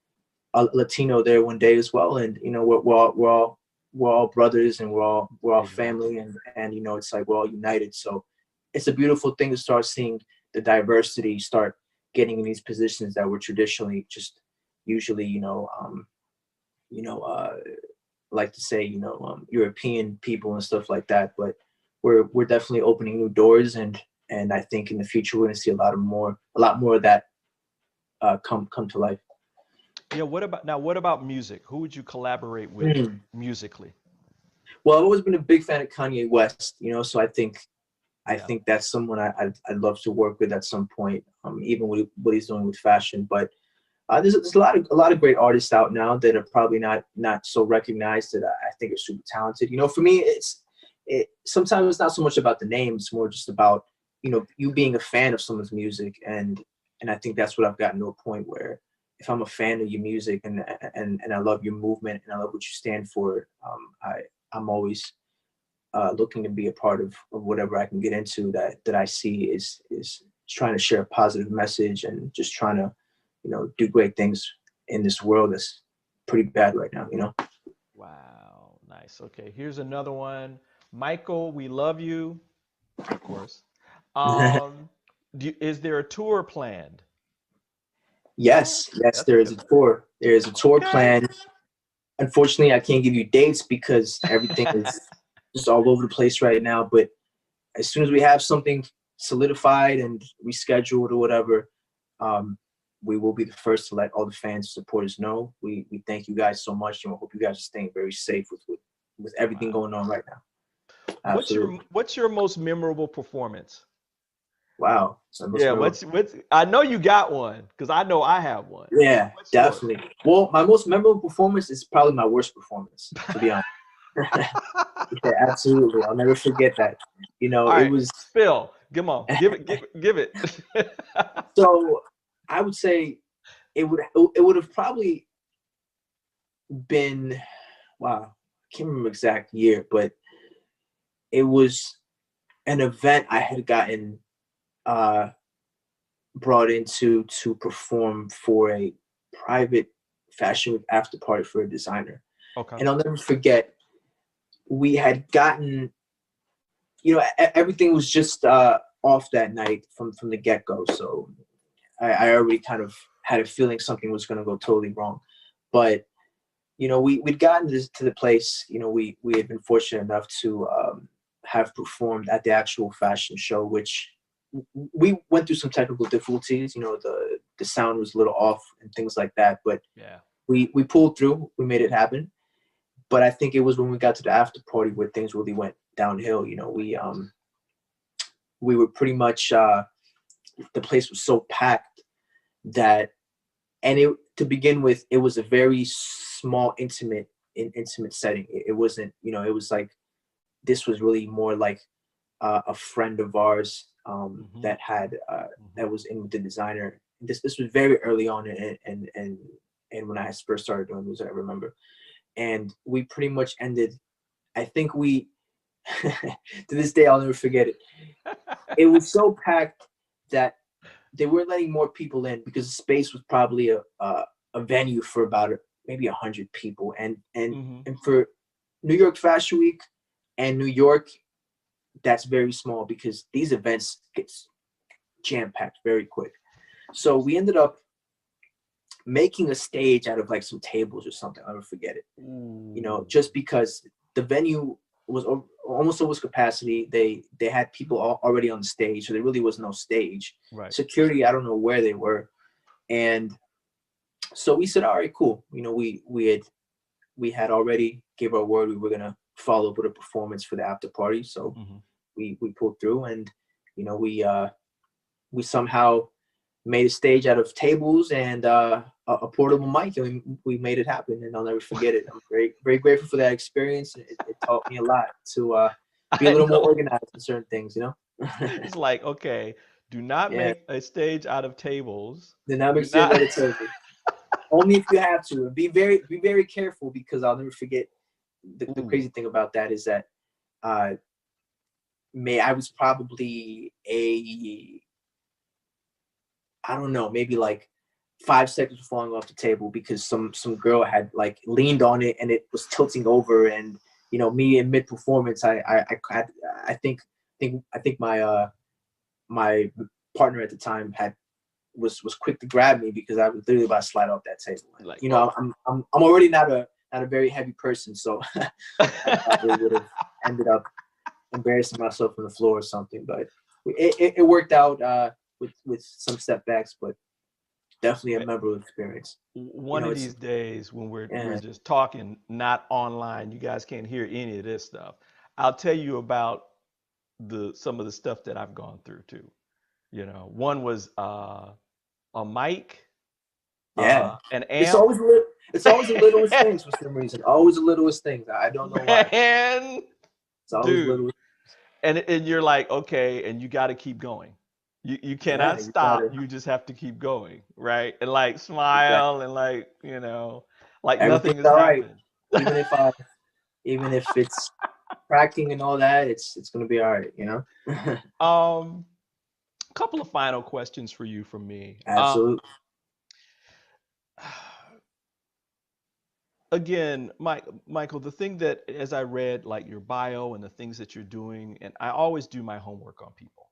a Latino there one day as well. And we're all we're all brothers and we're all Exactly. family, and you know, it's like we're all united. So it's a beautiful thing to start seeing the diversity start getting in these positions that were traditionally just usually, like to say, European people and stuff like that. But we're definitely opening new doors, and I think in the future we're going to see a lot more of that come to life. Yeah. What about music? Who would you collaborate with Mm. musically? Well, I've always been a big fan of Kanye West, so I think Yeah. that's someone I'd love to work with at some point, even with what he's doing with fashion. But there's a lot of great artists out now that are probably not so recognized that I think are super talented. For me, sometimes it's not so much about the name; it's more just about you being a fan of someone's music, and I think that's what I've gotten to a point where if I'm a fan of your music and I love your movement and I love what you stand for, I'm always looking to be a part of whatever I can get into that I see is trying to share a positive message and just trying to do great things in this world that's pretty bad right now. Wow. Nice. Okay. Here's another one. Michael, we love you, of course. Is there a tour planned? Yes, That's a there is good a one. tour. There is a tour Okay. planned. Unfortunately, I can't give you dates because everything is just all over the place right now. But as soon as we have something solidified and rescheduled or whatever, we will be the first to let all the fans and supporters know. We thank you guys so much, and we hope you guys are staying very safe with everything Wow. going on right now. Absolutely. What's your most memorable performance? Wow. So most Yeah, memorable. what's I know you got one because I know I have one. Yeah, What's yours? definitely. Well, my most memorable performance is probably my worst performance, to be honest. Yeah, absolutely. I'll never forget that. All It right, was spill. Come on, give it. so I would say it would have probably been, wow, I can't remember exact year, but it was an event I had gotten uh brought into to perform for a private fashion week after party for a designer. Okay. And I'll never forget, we had gotten, everything was just off that night from the get-go. So I already kind of had a feeling something was going to go totally wrong. But we'd gotten to the place. We had been fortunate enough to have performed at the actual fashion show, which we went through some technical difficulties. The sound was a little off and things like that, but Yeah. we pulled through. We made it happen. But I think it was when we got to the after party where things really went downhill. We were pretty much the place was so packed that, and to begin with, it was a very small, intimate setting. It wasn't, it was like, this was really more like a friend of ours that had that was in with the designer. This was very early on, and when I first started doing music, I remember, and we pretty much ended. I think we, to this day, I'll never forget it. It was so packed that they weren't letting more people in because the space was probably a venue for about maybe 100 people, and for New York Fashion Week and New York, that's very small because these events get jam-packed very quick. So we ended up making a stage out of like some tables or something. I'll never forget it. Just because the venue was almost over capacity. They had people already on the stage, so there really was no stage. Right. Security, I don't know where they were. And so we said, all right, cool. We had already gave our word we were gonna follow up with a performance for the after party. So we pulled through, and we somehow made a stage out of tables and a portable mic, and we made it happen. And I'll never forget it. I'm very, very grateful for that experience. It taught me a lot to be a little more organized in certain things. It's like, okay, do not Yeah. make a stage out of tables. The not Do make stage not. out of tables. Only if you have to. And be very careful, because I'll never forget. The crazy thing about that is that I was probably I don't know, maybe like 5 seconds of falling off the table because some girl had like leaned on it and it was tilting over, and you know, me in mid performance, I think my my partner at the time was quick to grab me because I was literally about to slide off that table. Like, you know, I'm already not a very heavy person, so I probably would have ended up embarrassing myself on the floor or something. But it worked out with some setbacks, but definitely a memorable experience. One of these days when we're Yeah. just talking, not online, you guys can't hear any of this stuff. I'll tell you about some of the stuff that I've gone through too. You know, one was a mic, Yeah. an It's amp. always the littlest things for some reason. Always the littlest things. I don't know why. Man, It's always dude. little. And you're like, okay, and you got to keep going. You cannot Yeah, you stop. gotta. You just have to keep going, right? And like Exactly. smile and like, you know, like nothing Everything's has all right. happened. Even if it's cracking and all that, it's gonna be all right, you know? A couple of final questions for you from me. Absolutely. Again, Michael, the thing that as I read like your bio and the things that you're doing, and I always do my homework on people,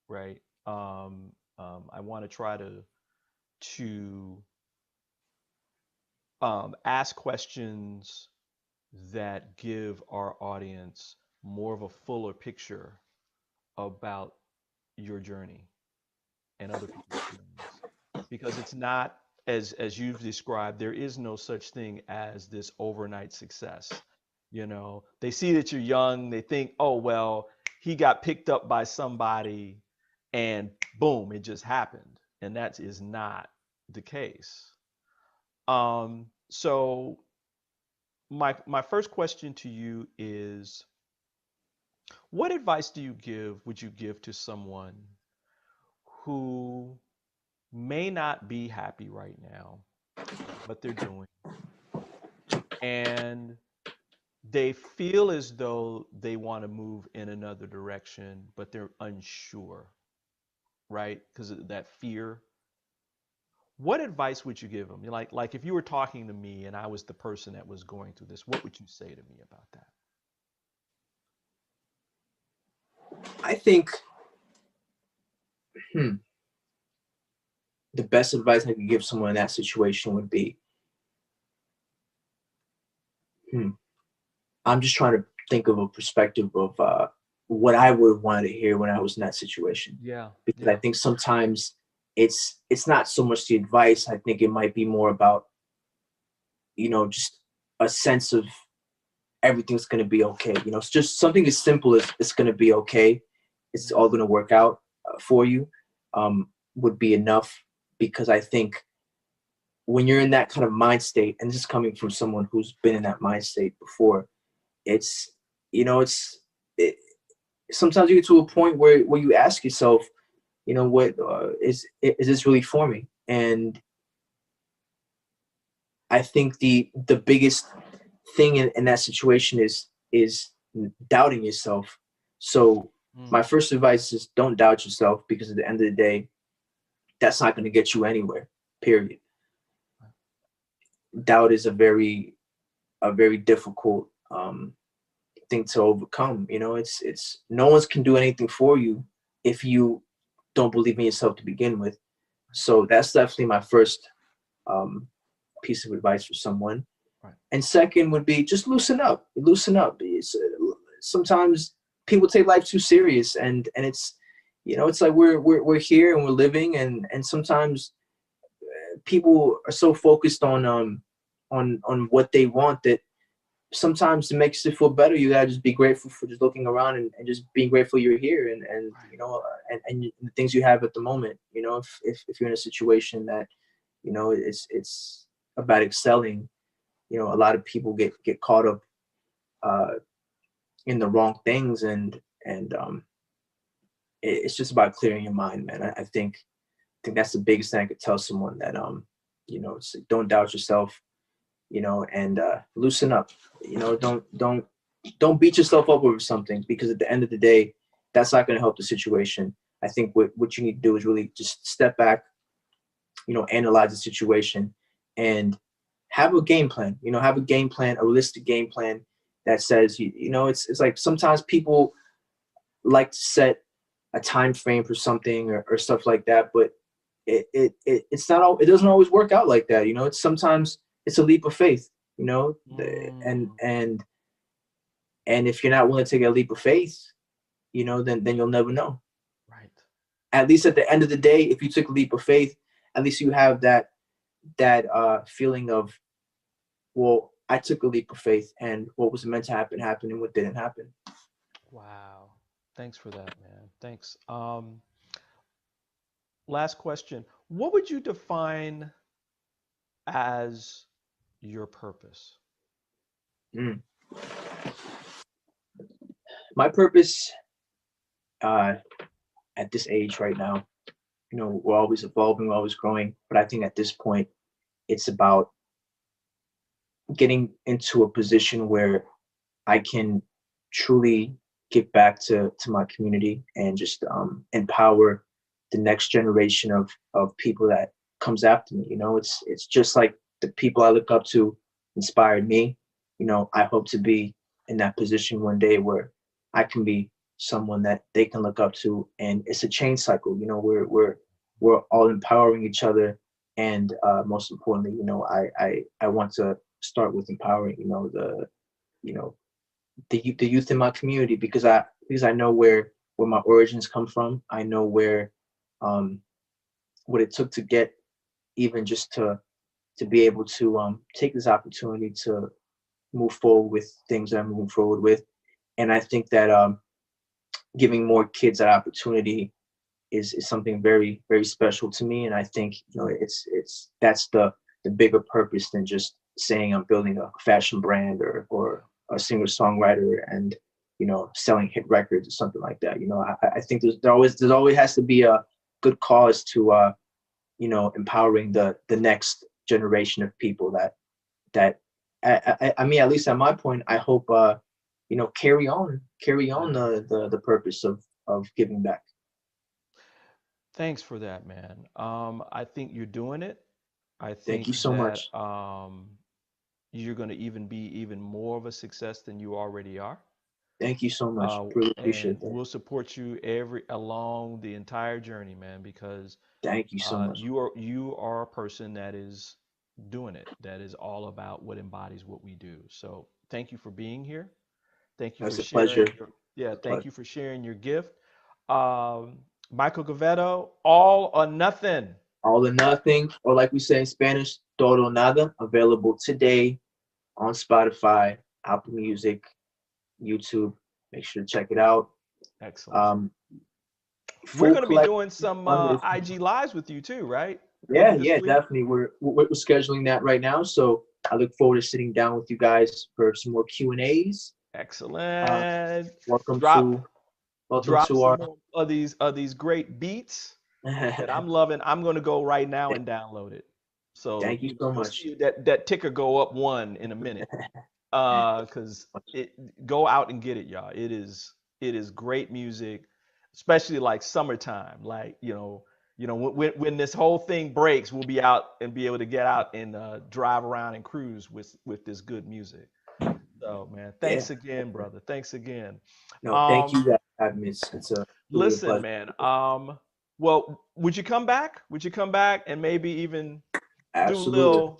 right? I want to try to ask questions that give our audience more of a fuller picture about your journey and other people's journeys, because it's not as you've described. There is no such thing as this overnight success. You know, they see that you're young, they think, oh well, he got picked up by somebody and boom, it just happened, and that is not the case. So my first question to you is, what advice would you give to someone who may not be happy right now, what they're doing, and they feel as though they want to move in another direction, but they're unsure, right? Because of that fear. What advice would you give them? Like if you were talking to me and I was the person that was going through this, what would you say to me about that? I think the best advice I could give someone in that situation would be, I'm just trying to think of a perspective of what I would want to hear when I was in that situation. Yeah. Because I think sometimes it's not so much the advice. I think it might be more about, you know, just a sense of everything's going to be okay. You know, it's just something as simple as it's going to be okay. It's all going to work out for you, would be enough. Because I think when you're in that kind of mind state, and this is coming from someone who's been in that mind state before, it's, you know, sometimes you get to a point where you ask yourself, you know, what is this really for me? And I think the biggest thing in that situation is doubting yourself. So my first advice is don't doubt yourself, because at the end of the day, that's not going to get you anywhere, period. Doubt is a very difficult thing to overcome. You know, it's no one can do anything for you if you don't believe in yourself to begin with. So that's definitely my first piece of advice for someone. Right. And second would be just loosen up. Sometimes people take life too serious, and it's, you know, it's like we're here and we're living, and sometimes people are so focused on what they want that sometimes it makes it feel better. You gotta just be grateful for just looking around and just being grateful you're here, and you know, and the things you have at the moment. You know, if you're in a situation that, you know, it's about excelling, you know, a lot of people get caught up in the wrong things, and it's just about clearing your mind, man. I think that's the biggest thing I could tell someone, that you know, it's, don't doubt yourself, you know, and loosen up. You know, don't beat yourself up over something, because at the end of the day, that's not going to help the situation. I think what you need to do is really just step back, analyze the situation and have a game plan, have a game plan, a realistic game plan that says, it's like sometimes people like to set a time frame for something or stuff like that, but it's not all, it doesn't always work out like that. It's sometimes it's a leap of faith, and if you're not willing to take a leap of faith, then you'll never know. Right. At least at the end of the day, if you took a leap of faith, at least you have that feeling of, well, I took a leap of faith, and what was meant to happen happened, and what didn't happen. Wow. Thanks for that, man. Thanks. Last question. What would you define as your purpose? My purpose at this age right now, we're always evolving, we're always growing, but I think at this point, it's about getting into a position where I can truly give back to my community and just empower the next generation of people that comes after me. It's just like the people I look up to inspired me. I hope to be in that position one day where I can be someone that they can look up to, and it's a chain cycle. We're all empowering each other, and most importantly, I want to start with empowering the youth in my community, because I know where my origins come from. I know where what it took to get even just to be able to take this opportunity to move forward with things that I'm moving forward with. And I think that giving more kids that opportunity is something very, very special to me. And I think that's the bigger purpose than just saying I'm building a fashion brand or a singer-songwriter and selling hit records or something like that. I think there always has to be a good cause to empowering the next generation of people that I mean, at least at my point, I hope carry on the purpose of giving back. Thanks for that, man. I think you're doing it. I Thank you think so that much. you're going to be even more of a success than you already are. Thank you so much. Really And appreciate that. we'll support you along the entire journey, man, because Thank you so much. you are a person that is doing it. That is all about what embodies what we do. So thank you for being here. Thank you for It's a sharing pleasure. thank you for sharing your gift. Michael Coveto, all or nothing. All or nothing, or like we say in Spanish, todo o nada, available today on Spotify, Apple Music, YouTube. Make sure to check it out. Excellent. We're Full going to be collect. doing some IG lives with you too, right? Yeah, Maybe this week? definitely. We're scheduling that right now, so I look forward to sitting down with you guys for some more Q&As. Excellent. Welcome Drop to some our. more of these great beats that I'm loving. I'm going to go right now and download it. So Thank you so you'll much. see that ticker go up one in a minute. Because go out and get it, y'all. It is great music, especially like summertime. Like when this whole thing breaks, we'll be out and be able to get out and drive around and cruise with this good music. So man, thanks again, brother. Thanks again. No, thank you guys for having me. It's a really a Listen, pleasure. man. Well, would you come back? Would you come back and maybe even Absolutely.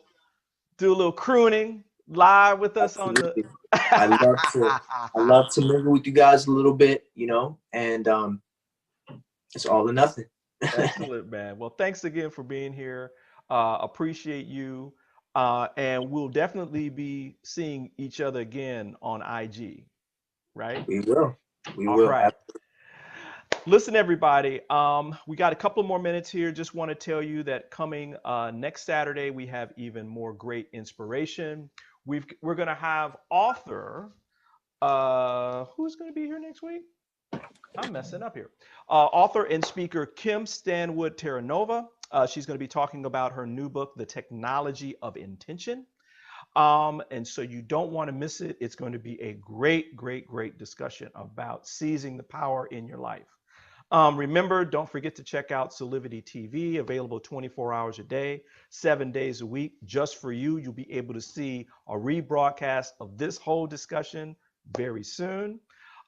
do a little crooning live with us on the? Absolutely. I love to mingle with you guys a little bit, and it's all or nothing. Excellent, man. Well, thanks again for being here. Appreciate you. And we'll definitely be seeing each other again on IG, right? We will. We All will. right. Listen, everybody. We got a couple more minutes here. Just want to tell you that coming next Saturday, we have even more great inspiration. We're going to have author. Who's going to be here next week? I'm messing up here. Author and speaker Kim Stanwood Terranova. She's going to be talking about her new book, The Technology of Intention. And so you don't want to miss it. It's going to be a great, great, great discussion about seizing the power in your life. Remember, don't forget to check out Soulivity TV, available 24 hours a day, 7 days a week, just for you. You'll be able to see a rebroadcast of this whole discussion very soon.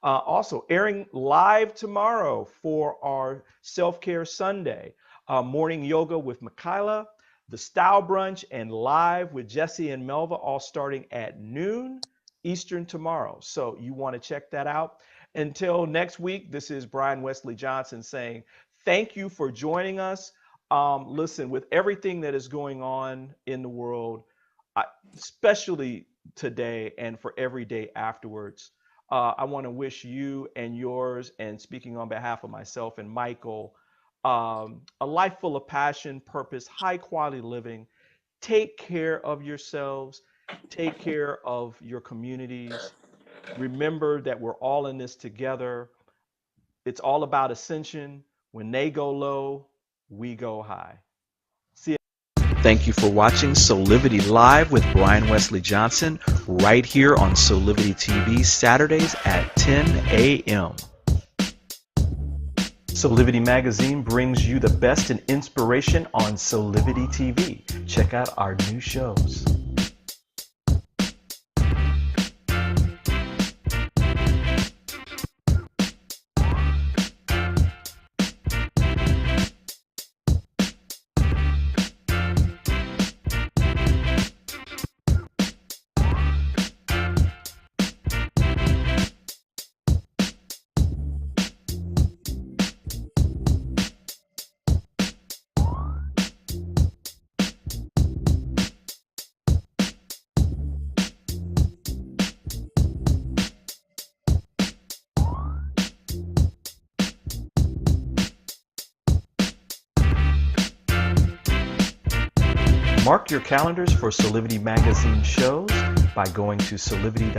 Also, airing live tomorrow for our Self-Care Sunday, morning yoga with Michaela, the Style Brunch, and live with Jesse and Melva, all starting at noon Eastern tomorrow. So you want to check that out. Until next week, this is Brian Westley Johnson saying thank you for joining us. Listen, with everything that is going on in the world, especially today and for every day afterwards, I want to wish you and yours, and speaking on behalf of myself and Michael, a life full of passion, purpose, high quality living. Take care of yourselves. Take care of your communities. Remember that we're all in this together. It's all about ascension. When they go low, we go high. See you. Thank you for watching Soulivity Live with Brian Westley Johnson, right here on Soulivity TV, Saturdays at 10 a.m. Soulivity Magazine brings you the best in inspiration on Soulivity TV. Check out our new shows. Mark your calendars for Soulivity Magazine shows by going to soulivity.com.